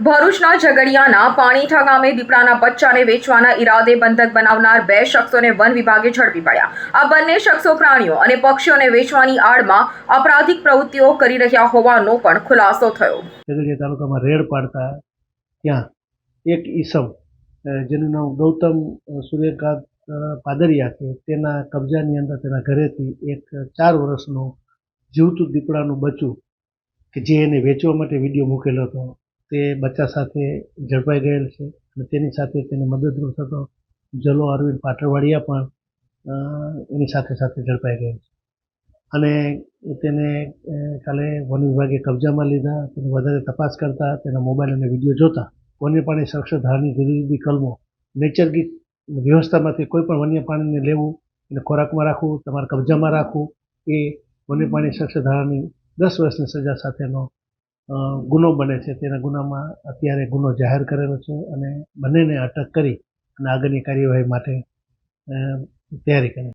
ભરૂચના ઝઘડિયાના પાણીઠા ગામે દીપડાના બચ્ચાને વેચવાના ઈરાદે બંધક બનાવનાર 2 શખ્સોને વન વિભાગે ઝડપી પાડ્યા. આ બંને શખ્સો પ્રાણીઓ અને પક્ષીઓને વેચવાની આડમાં અપરાધિક પ્રવૃત્તિઓ કરી રહ્યા હોવાનો પણ ખુલાસો થયો. ઝઘડિયા તાલુકામાં રેડ પાડતા ત્યાં એક ઈસમ જેનું નામ ગૌતમ સૂર્યકાંત પાદરિયા છે તેના કબજાની અંદર તેના ઘરેથી એક 4 વર્ષનું જીવતું દીપડાનું બચ્ચું કે જે એને વેચવા માટે વિડીયો મૂકેલો હતો તે બચ્ચા સાથે ઝડપાઈ ગયેલ છે અને તેની સાથે તેને મદદરૂપ થતો જલો અરવિંદ પાટણવાડિયા પણ એની સાથે ઝડપાઈ ગયેલ છે અને તેને કાલે વન વિભાગે કબજામાં લીધા. તેને વધારે તપાસ કરતા તેના મોબાઈલ અને વિડીયો જોતા વન્ય પ્રાણી સંરક્ષણ ધારાની જુદી જુદી કલમો નૈસર્ગિક વ્યવસ્થામાંથી કોઈ પણ વન્ય પ્રાણીને લેવું, એને ખોરાકમાં રાખવું, તમારા કબજામાં રાખવું એ વન્ય પ્રાણી સંરક્ષણ ધારાની 10 વર્ષની સજા સાથેનો ગુનો બને છે. તેના ગુનામાં અત્યારે ગુનો જાહેર કરેલો છે અને બંનેને અટક કરી અને આગળની કાર્યવાહી માટે તૈયારી કરી.